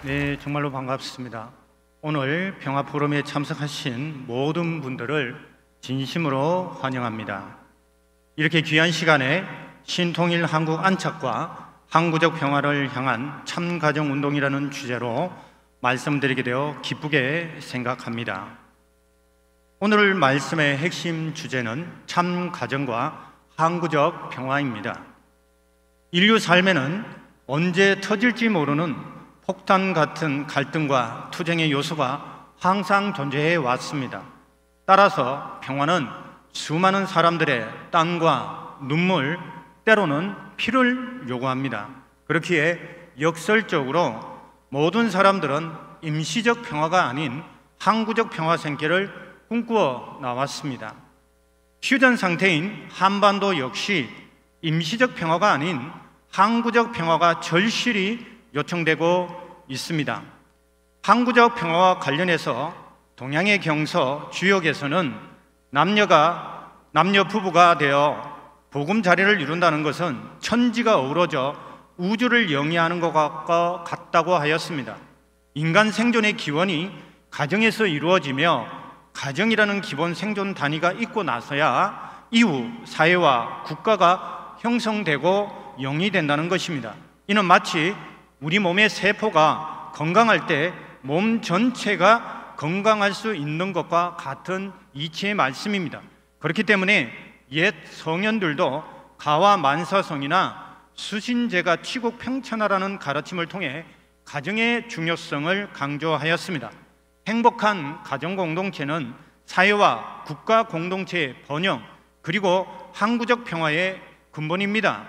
네, 정말로 반갑습니다. 오늘 평화 포럼에 참석하신 모든 분들을 진심으로 환영합니다. 이렇게 귀한 시간에 신통일 한국 안착과 항구적 평화를 향한 참가정운동이라는 주제로 말씀드리게 되어 기쁘게 생각합니다. 오늘 말씀의 핵심 주제는 참가정과 항구적 평화입니다. 인류 삶에는 언제 터질지 모르는 폭탄 같은 갈등과 투쟁의 요소가 항상 존재해 왔습니다. 따라서 평화는 수많은 사람들의 땀과 눈물, 때로는 피를 요구합니다. 그렇기에 역설적으로 모든 사람들은 임시적 평화가 아닌 항구적 평화 생계를 꿈꾸어 나왔습니다. 휴전 상태인 한반도 역시 임시적 평화가 아닌 항구적 평화가 절실히 요청되고 있습니다. 항구적 평화와 관련해서 동양의 경서 주역에서는 남녀 부부가 되어 보금자리를 이룬다는 것은 천지가 어우러져 우주를 영위하는 것과 같다고 하였습니다. 인간 생존의 기원이 가정에서 이루어지며 가정이라는 기본 생존 단위가 있고 나서야 이후 사회와 국가가 형성되고 영위된다는 것입니다. 이는 마치 우리 몸의 세포가 건강할 때 몸 전체가 건강할 수 있는 것과 같은 이치의 말씀입니다. 그렇기 때문에 옛 성현들도 가와 만사성이나 수신제가 치국평천하라는 가르침을 통해 가정의 중요성을 강조하였습니다. 행복한 가정공동체는 사회와 국가 공동체의 번영 그리고 항구적 평화의 근본입니다.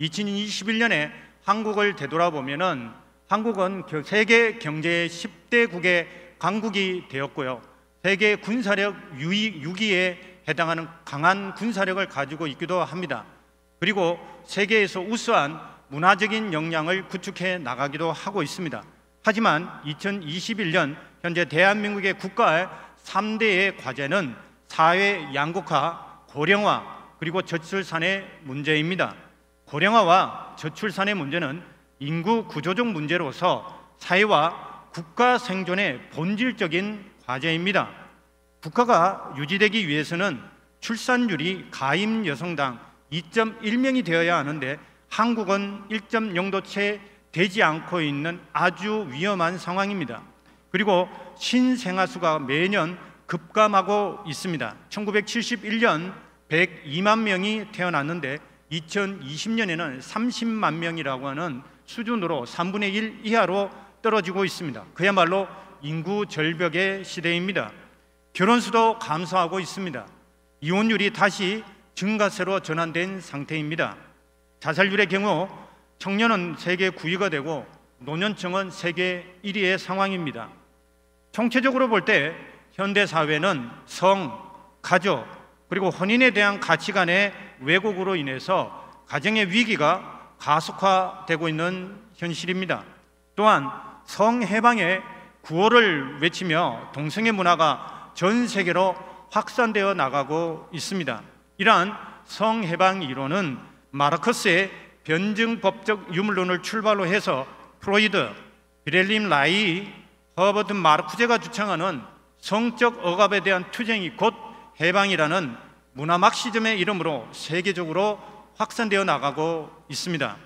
2021년에 한국을 되돌아보면은 한국은 세계 경제 10대국의 강국이 되었고요. 세계 군사력 6위에 해당하는 강한 군사력을 가지고 있기도 합니다. 그리고 세계에서 우수한 문화적인 역량을 구축해 나가기도 하고 있습니다. 하지만 2021년 현재 대한민국의 국가의 3대의 과제는 사회 양극화, 고령화, 그리고 저출산의 문제입니다. 고령화와 저출산의 문제는 인구 구조적 문제로서 사회와 국가 생존의 본질적인 과제입니다. 국가가 유지되기 위해서는 출산율이 가임 여성당 2.1명이 되어야 하는데 한국은 1.0도 채 되지 않고 있는 아주 위험한 상황입니다. 그리고 신생아수가 매년 급감하고 있습니다. 1971년 102만 명이 태어났는데 2020년에는 30만 명이라고 하는 수준으로 3분의 1 이하로 떨어지고 있습니다. 그야말로 인구 절벽의 시대입니다. 결혼 수도 감소하고 있습니다. 이혼율이 다시 증가세로 전환된 상태입니다. 자살률의 경우 청년은 세계 9위가 되고 노년층은 세계 1위의 상황입니다. 총체적으로 볼 때 현대 사회는 성, 가족, 그리고 혼인에 대한 가치관의 왜곡으로 인해서 가정의 위기가 가속화되고 있는 현실입니다. 또한 성해방의 구호를 외치며 동성애 문화가 전 세계로 확산되어 나가고 있습니다. 이러한 성해방 이론은 마르크스의 변증법적 유물론을 출발로 해서 프로이드, 빌헬림 라이, 허버트 마르쿠제가 주창하는 성적 억압에 대한 투쟁이 곧 해방이라는 문화 막시즘의 이름으로 세계적으로 확산되어 나가고 있습니다.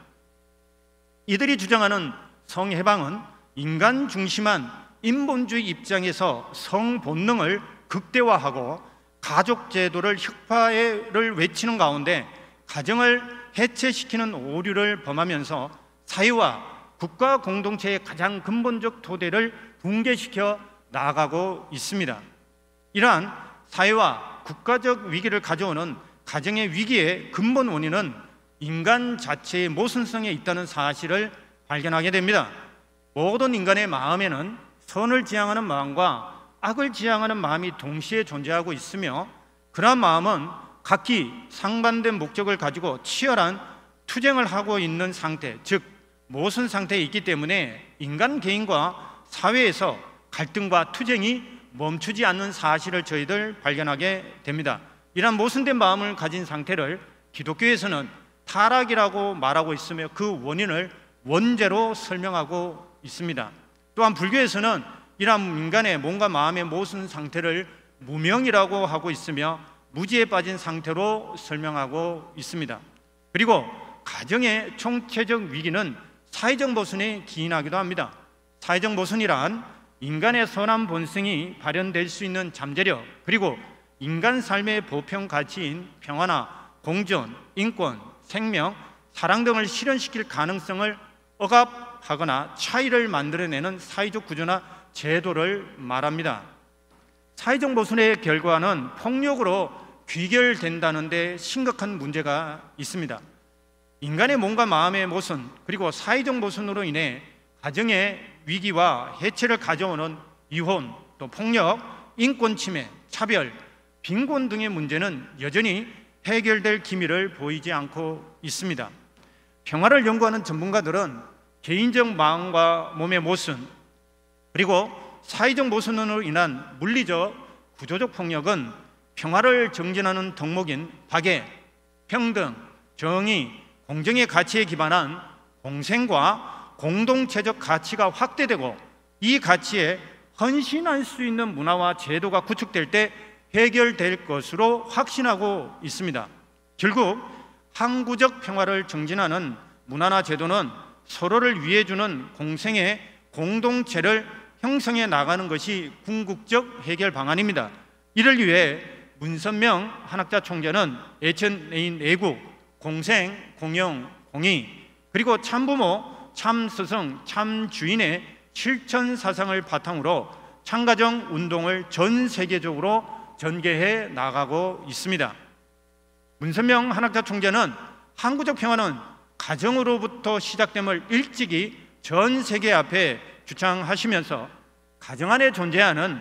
이들이 주장하는 성해방은 인간 중심한 인본주의 입장에서 성 본능을 극대화하고 가족 제도를 혁파를 외치는 가운데 가정을 해체시키는 오류를 범하면서 사회와 국가 공동체의 가장 근본적 토대를 붕괴시켜 나아가고 있습니다. 이러한 사회와 국가적 위기를 가져오는 가정의 위기의 근본 원인은 인간 자체의 모순성에 있다는 사실을 발견하게 됩니다. 모든 인간의 마음에는 선을 지향하는 마음과 악을 지향하는 마음이 동시에 존재하고 있으며 그러한 마음은 각기 상반된 목적을 가지고 치열한 투쟁을 하고 있는 상태, 즉 모순 상태에 있기 때문에 인간 개인과 사회에서 갈등과 투쟁이 멈추지 않는 사실을 저희들 발견하게 됩니다. 이러한 모순된 마음을 가진 상태를 기독교에서는 타락이라고 말하고 있으며 그 원인을 원죄로 설명하고 있습니다. 또한 불교에서는 이러한 인간의 몸과 마음의 모순 상태를 무명이라고 하고 있으며 무지에 빠진 상태로 설명하고 있습니다. 그리고 가정의 총체적 위기는 사회적 모순에 기인하기도 합니다. 사회적 모순이란 인간의 선한 본성이 발현될 수 있는 잠재력, 그리고 인간 삶의 보편 가치인 평화나 공존, 인권, 생명, 사랑 등을 실현시킬 가능성을 억압하거나 차이를 만들어내는 사회적 구조나 제도를 말합니다. 사회적 모순의 결과는 폭력으로 귀결된다는 데 심각한 문제가 있습니다. 인간의 몸과 마음의 모순, 그리고 사회적 모순으로 인해 가정의 위기와 해체를 가져오는 이혼, 또 폭력, 인권 침해, 차별, 빈곤 등의 문제는 여전히 해결될 기미를 보이지 않고 있습니다. 평화를 연구하는 전문가들은 개인적 마음과 몸의 모순, 그리고 사회적 모순으로 인한 물리적, 구조적 폭력은 평화를 정진하는 덕목인 박애, 평등, 정의, 공정의 가치에 기반한 공생과 공동체적 가치가 확대되고 이 가치에 헌신할 수 있는 문화와 제도가 구축될 때 해결될 것으로 확신하고 있습니다. 결국 항구적 평화를 정진하는 문화나 제도는 서로를 위해주는 공생의 공동체를 형성해 나가는 것이 궁극적 해결 방안입니다. 이를 위해 문선명 한학자 총재는 애천애인 애국, 공생, 공영, 공의, 그리고 참부모, 참스승, 참주인의 실천 사상을 바탕으로 참가정 운동을 전 세계적으로 전개해 나가고 있습니다. 문선명 한학자 총재는 항구적 평화는 가정으로부터 시작됨을 일찍이 전 세계 앞에 주창하시면서 가정 안에 존재하는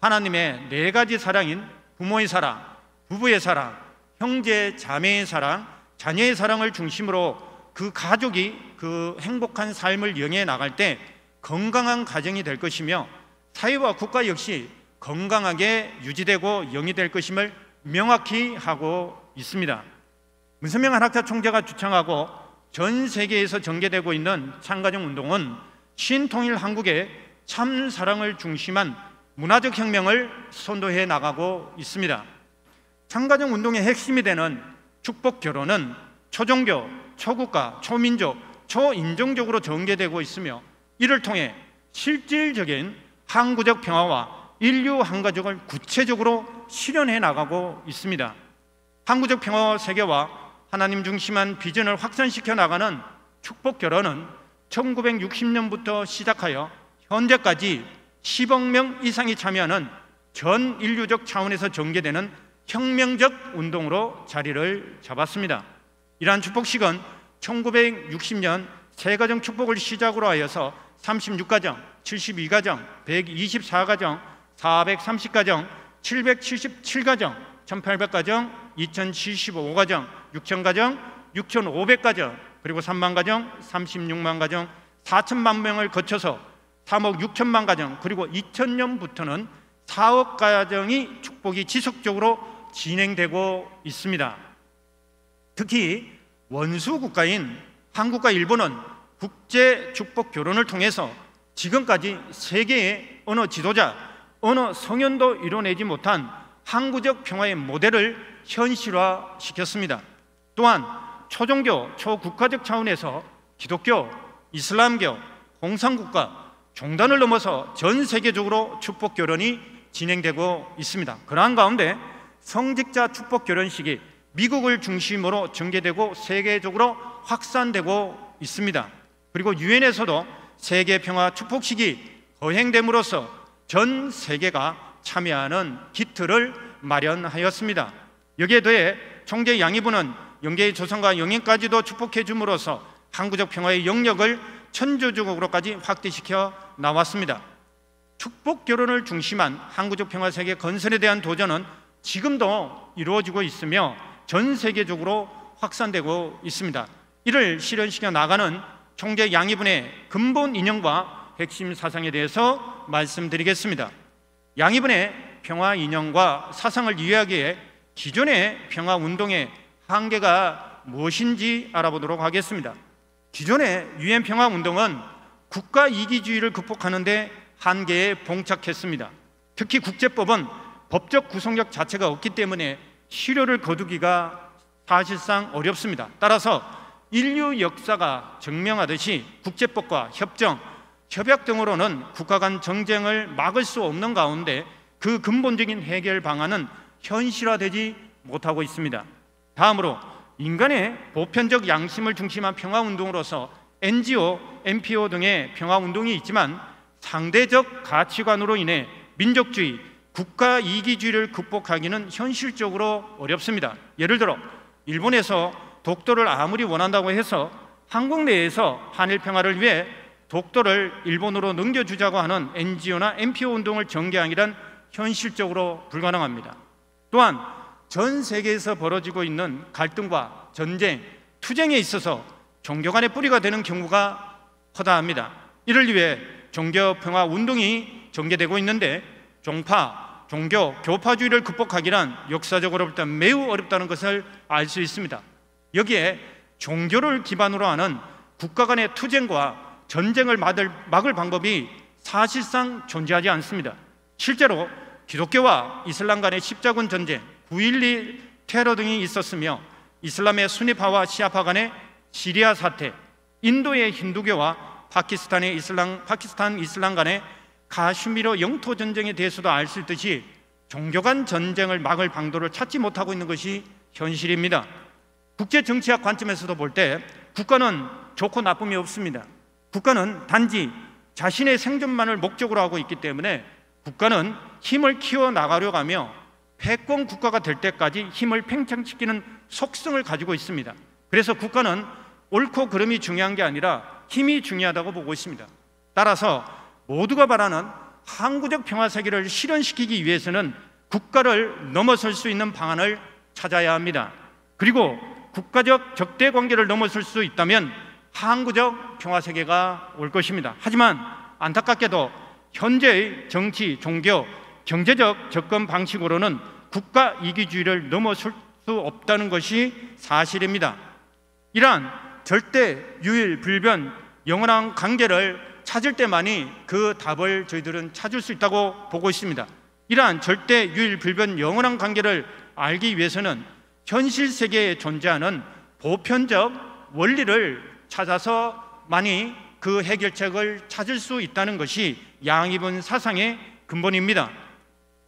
하나님의 4가지 사랑인 부모의 사랑, 부부의 사랑, 형제, 자매의 사랑, 자녀의 사랑을 중심으로 그 가족이 그 행복한 삶을 영위해 나갈 때 건강한 가정이 될 것이며 사회와 국가 역시 건강하게 유지되고 영위될 것임을 명확히 하고 있습니다. 문선명 한학자 총재가 주창하고 전 세계에서 전개되고 있는 참가정 운동은 신통일 한국의 참사랑을 중심한 문화적 혁명을 선도해 나가고 있습니다. 참가정 운동의 핵심이 되는 축복 결혼은 초종교, 초국가, 초민족, 초인종적으로 전개되고 있으며 이를 통해 실질적인 항구적 평화와 인류 한가족을 구체적으로 실현해 나가고 있습니다. 항구적 평화 세계와 하나님 중심한 비전을 확산시켜 나가는 축복 결혼은 1960년부터 시작하여 현재까지 10억 명 이상이 참여하는 전 인류적 차원에서 전개되는 혁명적 운동으로 자리를 잡았습니다. 이러한 축복식은 1960년 세가정 축복을 시작으로 하여서 36가정, 72가정, 124가정, 430가정, 777가정, 1800가정, 2075가정, 6000가정, 6500가정, 그리고 3만 가정, 36만 가정, 4천만 명을 거쳐서 3억 6천만 가정, 그리고 2000년부터는 4억 가정이 축복이 지속적으로 진행되고 있습니다. 특히 원수 국가인 한국과 일본은 국제 축복 결혼을 통해서 지금까지 세계의 어느 지도자, 어느 성현도 이뤄내지 못한 항구적 평화의 모델을 현실화시켰습니다. 또한 초종교, 초국가적 차원에서 기독교, 이슬람교, 공산국가, 종단을 넘어서 전 세계적으로 축복 결혼이 진행되고 있습니다. 그러한 가운데 성직자 축복 결혼식이 미국을 중심으로 전개되고 세계적으로 확산되고 있습니다. 그리고 유엔에서도 세계 평화 축복식이 거행됨으로써 전 세계가 참여하는 기틀을 마련하였습니다. 여기에 더해 총재 양의부는 영계의 조상과 영인까지도 축복해 줌으로써 항구적 평화의 영역을 천주족으로까지 확대시켜 나왔습니다. 축복 결혼을 중심한 항구적 평화 세계 건설에 대한 도전은 지금도 이루어지고 있으며 전 세계적으로 확산되고 있습니다. 이를 실현시켜 나가는 총재 양의분의 근본 이념과 핵심 사상에 대해서 말씀드리겠습니다. 양의분의 평화 이념과 사상을 이해하기에 기존의 평화 운동의 한계가 무엇인지 알아보도록 하겠습니다. 기존의 유엔 평화 운동은 국가 이기주의를 극복하는 데 한계에 봉착했습니다. 특히 국제법은 법적 구속력 자체가 없기 때문에 실효를 거두기가 사실상 어렵습니다. 따라서 인류 역사가 증명하듯이 국제법과 협정, 협약 등으로는 국가 간 정쟁을 막을 수 없는 가운데 그 근본적인 해결 방안은 현실화되지 못하고 있습니다. 다음으로 인간의 보편적 양심을 중심한 평화운동으로서 NGO, NPO 등의 평화운동이 있지만 상대적 가치관으로 인해 민족주의, 국가 이기주의를 극복하기는 현실적으로 어렵습니다. 예를 들어 일본에서 독도를 아무리 원한다고 해서 한국 내에서 한일 평화를 위해 독도를 일본으로 넘겨주자고 하는 NGO나 NPO 운동을 전개하기란 현실적으로 불가능합니다. 또한 전 세계에서 벌어지고 있는 갈등과 전쟁, 투쟁에 있어서 종교 간의 뿌리가 되는 경우가 허다합니다. 이를 위해 종교평화 운동이 전개되고 있는데 종파, 종교, 교파주의를 극복하기란 역사적으로 볼 때 매우 어렵다는 것을 알 수 있습니다. 여기에 종교를 기반으로 하는 국가 간의 투쟁과 전쟁을 막을 방법이 사실상 존재하지 않습니다. 실제로 기독교와 이슬람 간의 십자군 전쟁, 9.11 테러 등이 있었으며 이슬람의 수니파와 시아파 간의 시리아 사태, 인도의 힌두교와 파키스탄 이슬람 간의 가슈미르 영토 전쟁에 대해서도 알 수 있듯이 종교 간 전쟁을 막을 방도를 찾지 못하고 있는 것이 현실입니다. 국제 정치학 관점에서도 볼 때 국가는 좋고 나쁨이 없습니다. 국가는 단지 자신의 생존만을 목적으로 하고 있기 때문에 국가는 힘을 키워 나가려고 하며 패권 국가가 될 때까지 힘을 팽창시키는 속성을 가지고 있습니다. 그래서 국가는 옳고 그름이 중요한 게 아니라 힘이 중요하다고 보고 있습니다. 따라서 모두가 바라는 항구적 평화 세계를 실현시키기 위해서는 국가를 넘어설 수 있는 방안을 찾아야 합니다. 그리고 국가적 적대 관계를 넘어설 수 있다면 항구적 평화 세계가 올 것입니다. 하지만 안타깝게도 현재의 정치, 종교, 경제적 접근 방식으로는 국가 이기주의를 넘어설 수 없다는 것이 사실입니다. 이러한 절대 유일 불변 영원한 관계를 찾을 때만이 그 답을 저희들은 찾을 수 있다고 보고 있습니다. 이러한 절대 유일 불변 영원한 관계를 알기 위해서는 현실 세계에 존재하는 보편적 원리를 찾아서만이 그 해결책을 찾을 수 있다는 것이 양이분 사상의 근본입니다.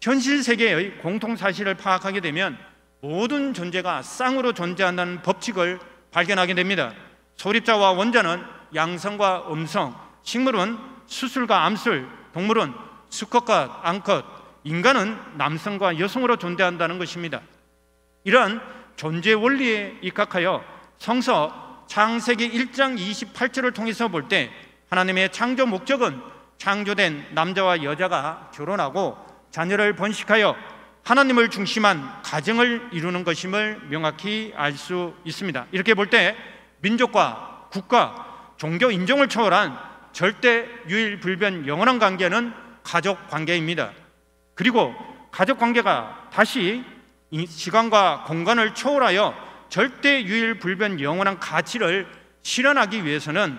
현실 세계의 공통 사실을 파악하게 되면 모든 존재가 쌍으로 존재한다는 법칙을 발견하게 됩니다. 소립자와 원자는 양성과 음성, 식물은 수술과 암술, 동물은 수컷과 암컷, 인간은 남성과 여성으로 존재한다는 것입니다. 이러한 존재 원리에 입각하여 성서 창세기 1장 28절을 통해서 볼 때 하나님의 창조 목적은 창조된 남자와 여자가 결혼하고 자녀를 번식하여 하나님을 중심한 가정을 이루는 것임을 명확히 알 수 있습니다. 이렇게 볼 때 민족과 국가, 종교 인종을 초월한 절대 유일 불변 영원한 관계는 가족 관계입니다. 그리고 가족 관계가 다시 시간과 공간을 초월하여 절대 유일 불변 영원한 가치를 실현하기 위해서는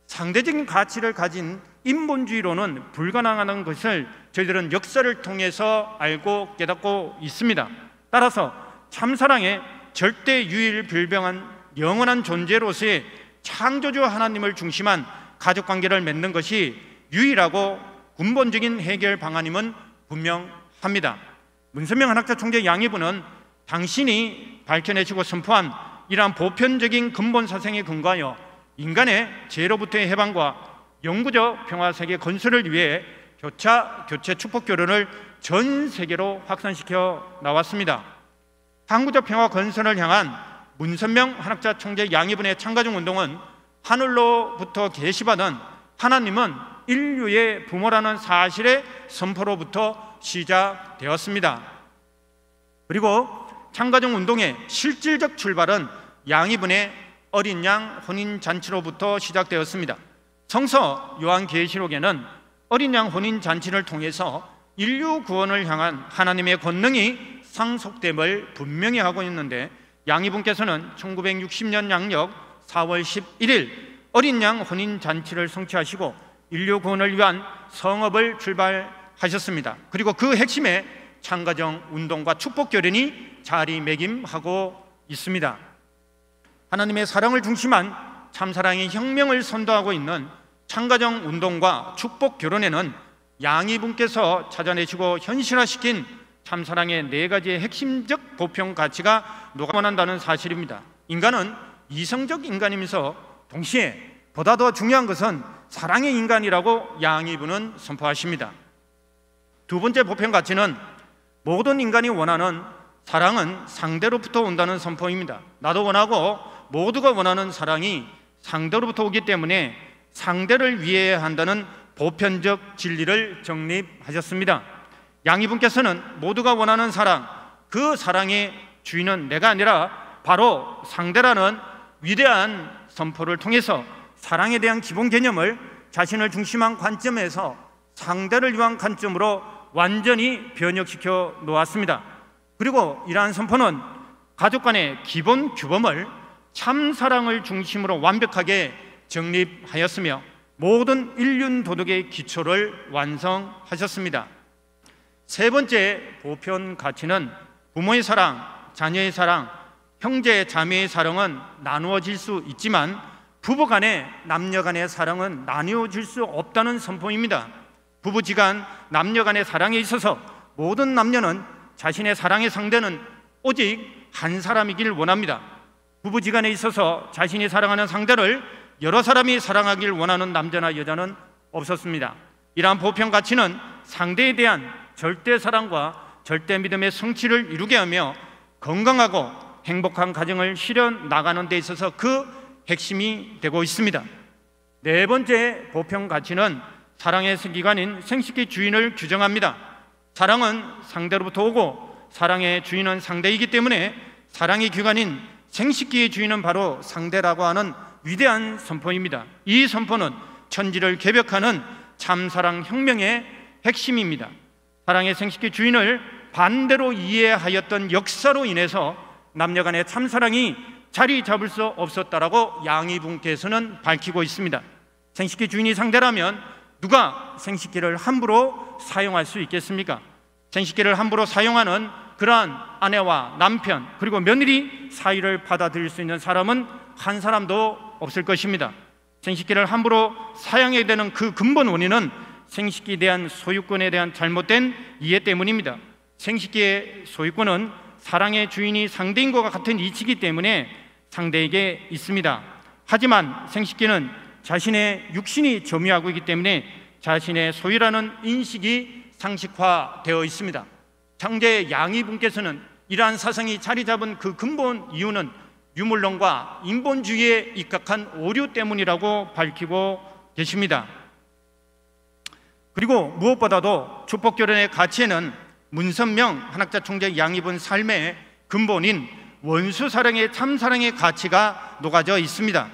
상대적인 가치를 가진 인본주의로는 불가능한 것을 저희들은 역사를 통해서 알고 깨닫고 있습니다. 따라서 참사랑의 절대 유일 불변한 영원한 존재로서의 창조주 하나님을 중심한 가족관계를 맺는 것이 유일하고 근본적인 해결 방안임은 분명합니다. 문선명 한학자 총재 양해부는 당신이 밝혀내시고 선포한 이러한 보편적인 근본 사상에 근거하여 인간의 죄로부터의 해방과 영구적 평화세계 건설을 위해 교체 축복 교련을 전 세계로 확산시켜 나왔습니다. 항구적 평화 건설을 향한 문선명 한학자 총재 양해분의 참가중 운동은 하늘로부터 계시받은 하나님은 인류의 부모라는 사실의 선포로부터 시작되었습니다. 그리고 참가중 운동의 실질적 출발은 양이분의 어린 양 혼인잔치로부터 시작되었습니다. 성서 요한계시록에는 어린 양 혼인잔치를 통해서 인류 구원을 향한 하나님의 권능이 상속됨을 분명히 하고 있는데 양이분께서는 1960년 양력 4월 11일 어린 양 혼인잔치를 성취하시고 인류 구원을 위한 성업을 출발하셨습니다. 그리고 그 핵심에 참가정 운동과 축복 교련이 자리매김하고 있습니다. 하나님의 사랑을 중심한 참사랑의 혁명을 선도하고 있는 참가정 운동과 축복 교련에는 양이분께서 찾아내시고 현실화시킨 참사랑의 4가지의 핵심적 보편 가치가 녹아난다는 사실입니다. 인간은 이성적 인간이면서 동시에 보다 더 중요한 것은 사랑의 인간이라고 양이분은 선포하십니다. 두 번째 보편 가치는 모든 인간이 원하는 사랑은 상대로부터 온다는 선포입니다. 나도 원하고 모두가 원하는 사랑이 상대로부터 오기 때문에 상대를 위해야 한다는 보편적 진리를 정립하셨습니다. 양이분께서는 모두가 원하는 사랑, 그 사랑의 주인은 내가 아니라 바로 상대라는 위대한 선포를 통해서 사랑에 대한 기본 개념을 자신을 중심한 관점에서 상대를 위한 관점으로 완전히 변혁시켜 놓았습니다. 그리고 이러한 선포는 가족 간의 기본 규범을 참사랑을 중심으로 완벽하게 정립하였으며 모든 인륜 도덕의 기초를 완성하셨습니다. 세 번째 보편 가치는 부모의 사랑, 자녀의 사랑, 형제, 자매의 사랑은 나누어질 수 있지만 부부 간의 남녀 간의 사랑은 나누어질 수 없다는 선포입니다. 부부지간 남녀 간의 사랑에 있어서 모든 남녀는 자신의 사랑의 상대는 오직 한 사람이길 원합니다. 부부지간에 있어서 자신이 사랑하는 상대를 여러 사람이 사랑하길 원하는 남자나 여자는 없었습니다. 이러한 보편 가치는 상대에 대한 절대 사랑과 절대 믿음의 성취를 이루게 하며 건강하고 행복한 가정을 실현 나가는 데 있어서 그 핵심이 되고 있습니다. 네 번째 보편 가치는 사랑의 기관인 생식기 주인을 규정합니다. 사랑은 상대로부터 오고 사랑의 주인은 상대이기 때문에 사랑의 기관인 생식기의 주인은 바로 상대라고 하는 위대한 선포입니다. 이 선포는 천지를 개벽하는 참사랑 혁명의 핵심입니다. 사랑의 생식기 주인을 반대로 이해하였던 역사로 인해서 남녀 간의 참사랑이 자리 잡을 수 없었다라고 양이분께서는 밝히고 있습니다. 생식기 주인이 상대라면 누가 생식기를 함부로 사용할 수 있겠습니까? 생식기를 함부로 사용하는 그러한 아내와 남편 그리고 며느리 사이를 받아들일 수 있는 사람은 한 사람도 없을 것입니다. 생식기를 함부로 사용해야 되는 그 근본 원인은 생식기에 대한 소유권에 대한 잘못된 이해 때문입니다. 생식기의 소유권은 사랑의 주인이 상대인 것과 같은 이치이기 때문에 상대에게 있습니다. 하지만 생식기는 자신의 육신이 점유하고 있기 때문에 자신의 소유라는 인식이 상식화되어 있습니다. 장제 양이분께서는 이러한 사상이 자리 잡은 그 근본 이유는 유물론과 인본주의에 입각한 오류 때문이라고 밝히고 계십니다. 그리고 무엇보다도 축복결혼의 가치에는 문선명 한학자 총재 양이분 삶의 근본인 원수사랑의 참사랑의 가치가 녹아져 있습니다.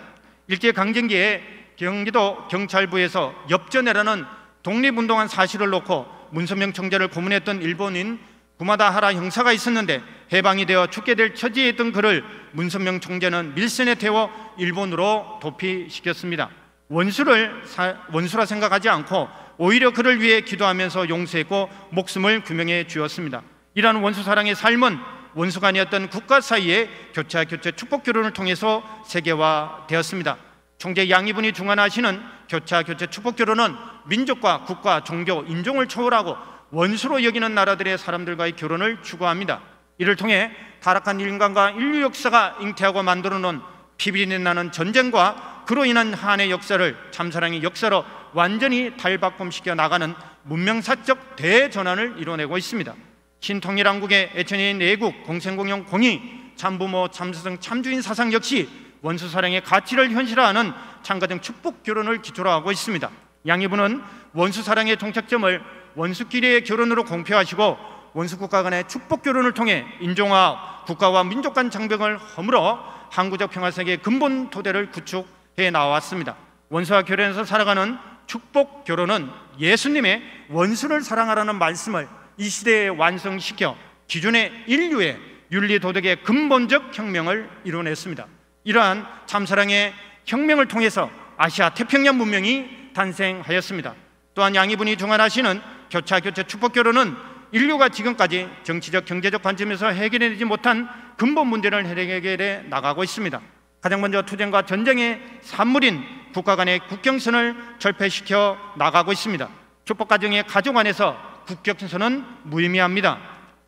일제강점기에 경기도 경찰부에서 엽전해라는 독립운동한 사실을 놓고 문선명 총재를 고문했던 일본인 구마다하라 형사가 있었는데 해방이 되어 죽게 될 처지에 있던 그를 문선명 총재는 밀선에 태워 일본으로 도피시켰습니다. 원수라 생각하지 않고 오히려 그를 위해 기도하면서 용서했고 목숨을 규명해 주었습니다. 이러한 원수사랑의 삶은 원수가 아니었던 국가 사이의 교차 축복 결혼을 통해서 세계화되었습니다. 총재 양이분이 중안하시는 교차 축복 결혼은 민족과 국가, 종교, 인종을 초월하고 원수로 여기는 나라들의 사람들과의 결혼을 추구합니다. 이를 통해 타락한 인간과 인류 역사가 잉태하고 만들어 놓은 피비린내 나는 전쟁과 그로 인한 한의 역사를 참사랑의 역사로 완전히 탈바꿈시켜 나가는 문명사적 대전환을 이뤄내고 있습니다. 신통일왕국의 애천인 내국, 공생공영 공의, 참부모, 참스승, 참주인 사상 역시 원수사랑의 가치를 현실화하는 참가정 축복 결혼을 기초로 하고 있습니다. 양이분은 원수사랑의 종착점을 원수끼리의 결혼으로 공표하시고 원수국가 간의 축복 결혼을 통해 인종화, 국가와 민족 간 장벽을 허물어 항구적 평화세계의 근본 토대를 구축해 나왔습니다. 원수와 결혼해서 살아가는 축복 결혼은 예수님의 원수를 사랑하라는 말씀을 이 시대에 완성시켜 기존의 인류의 윤리 도덕의 근본적 혁명을 이뤄냈습니다. 이러한 참사랑의 혁명을 통해서 아시아 태평양 문명이 탄생하였습니다. 또한 양이분이 중안하시는 교차 교체 축복 결혼은 인류가 지금까지 정치적 경제적 관점에서 해결해내지 못한 근본 문제를 해결해 나가고 있습니다. 가장 먼저 투쟁과 전쟁의 산물인 국가 간의 국경선을 철폐시켜 나가고 있습니다. 축복 가정의 가족 안에서 국경선은 무의미합니다.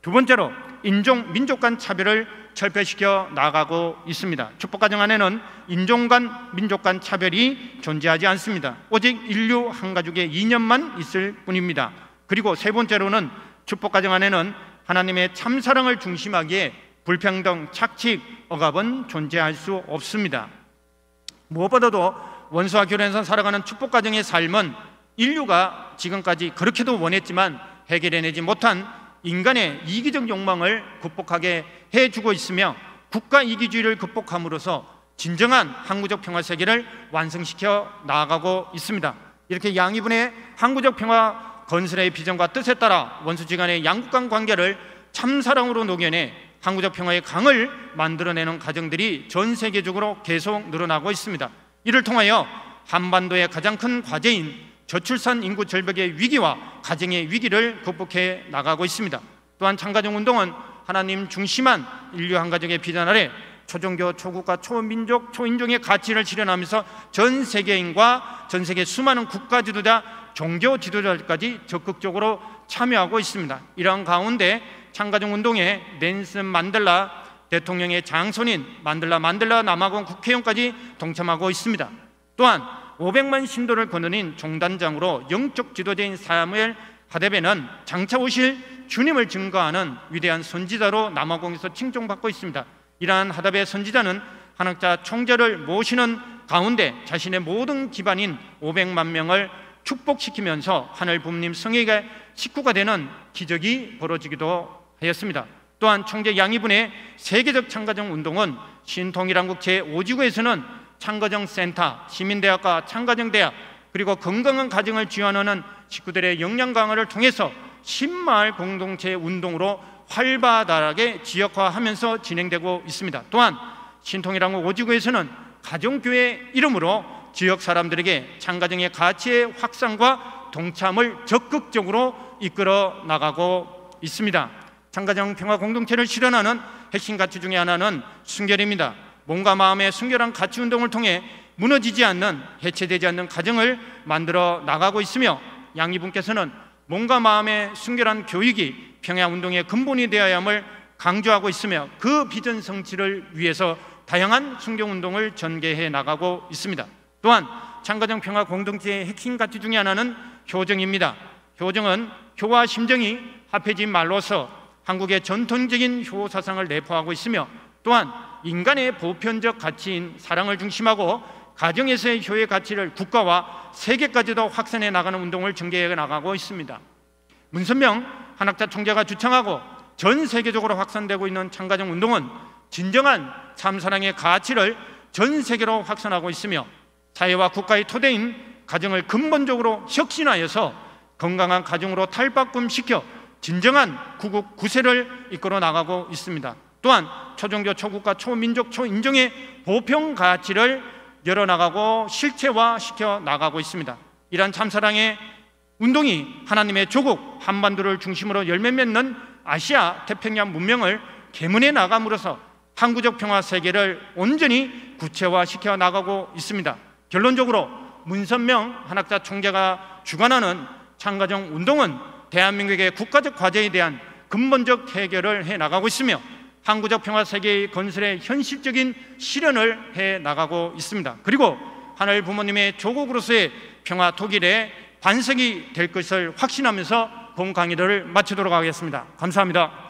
두 번째로 인종, 민족 간 차별을 철폐시켜 나가고 있습니다. 축복 가정 안에는 인종 간, 민족 간 차별이 존재하지 않습니다. 오직 인류 한 가족의 이념만 있을 뿐입니다. 그리고 세 번째로는 축복 가정 안에는 하나님의 참사랑을 중심하기에 불평등, 착취, 억압은 존재할 수 없습니다. 무엇보다도 원수와 결혼해서 살아가는 축복 가정의 삶은 인류가 지금까지 그렇게도 원했지만 해결해내지 못한 인간의 이기적 욕망을 극복하게 해주고 있으며 국가 이기주의를 극복함으로써 진정한 항구적 평화 세계를 완성시켜 나아가고 있습니다. 이렇게 양이분의 항구적 평화 건설의 비전과 뜻에 따라 원수지간의 양국 간 관계를 참사랑으로 녹여내 항구적 평화의 강을 만들어내는 가정들이 전 세계적으로 계속 늘어나고 있습니다. 이를 통하여 한반도의 가장 큰 과제인 저출산 인구 절벽의 위기와 가정의 위기를 극복해 나가고 있습니다. 또한 참가정 운동은 하나님 중심한 인류 한 가정의 비전 아래 초종교, 초국가, 초민족, 초인종의 가치를 실현하면서 전 세계인과 전 세계 수많은 국가 지도자, 종교 지도자들까지 적극적으로 참여하고 있습니다. 이러한 가운데 참가정 운동에 넬슨 만델라 대통령의 장손인 만델라 남아공 국회의원까지 동참하고 있습니다. 또한 500만 신도를 거느린 종단장으로 영적 지도자인 사무엘 하데베는 장차 오실 주님을 증거하는 위대한 선지자로 남아공에서 칭송받고 있습니다. 이러한 하데베 선지자는 한학자 총재를 모시는 가운데 자신의 모든 기반인 500만 명을 축복시키면서 하늘 부모님 성회의 식구가 되는 기적이 벌어지기도 하였습니다. 또한 총재 양이분의 세계적 참가정 운동은 신통일한국 제5지구에서는 참가정 센터, 시민대학과 참가정대학, 그리고 건강한 가정을 지원하는 식구들의 역량 강화를 통해서 신마을 공동체 운동으로 활발하게 지역화하면서 진행되고 있습니다. 또한 신통일한국 5지구에서는 가정교회 이름으로 지역 사람들에게 참가정의 가치의 확산과 동참을 적극적으로 이끌어 나가고 있습니다. 참가정 평화 공동체를 실현하는 핵심 가치 중에 하나는 순결입니다. 몸과 마음의 순결한 가치 운동을 통해 무너지지 않는, 해체되지 않는 가정을 만들어 나가고 있으며 양이분께서는 몸과 마음의 순결한 교육이 평화운동의 근본이 되어야 함을 강조하고 있으며 그 비전 성취를 위해서 다양한 순교운동을 전개해 나가고 있습니다. 또한 참가정 평화 공동체의 핵심 가치 중에 하나는 효정입니다. 효정은 효와 심정이 합해진 말로서 한국의 전통적인 효 사상을 내포하고 있으며 또한 인간의 보편적 가치인 사랑을 중심하고 가정에서의 효의 가치를 국가와 세계까지도 확산해 나가는 운동을 전개해 나가고 있습니다. 문선명 한학자 총재가 주창하고 전 세계적으로 확산되고 있는 참가정 운동은 진정한 참사랑의 가치를 전 세계로 확산하고 있으며 사회와 국가의 토대인 가정을 근본적으로 혁신하여서 건강한 가정으로 탈바꿈시켜 진정한 구국 구세를 이끌어 나가고 있습니다. 또한 초종교, 초국가, 초민족, 초인종의 보편 가치를 열어나가고 실체화시켜 나가고 있습니다. 이러한 참사랑의 운동이 하나님의 조국 한반도를 중심으로 열매 맺는 아시아 태평양 문명을 계문해 나감으로써 항구적 평화 세계를 온전히 구체화시켜 나가고 있습니다. 결론적으로 문선명 한학자 총재가 주관하는 참가정 운동은 대한민국의 국가적 과제에 대한 근본적 해결을 해 나가고 있으며 항구적 평화 세계의 건설에 현실적인 실현을 해 나가고 있습니다. 그리고 하늘 부모님의 조국으로서의 평화 독일의 반석이 될 것을 확신하면서 본 강의를 마치도록 하겠습니다. 감사합니다.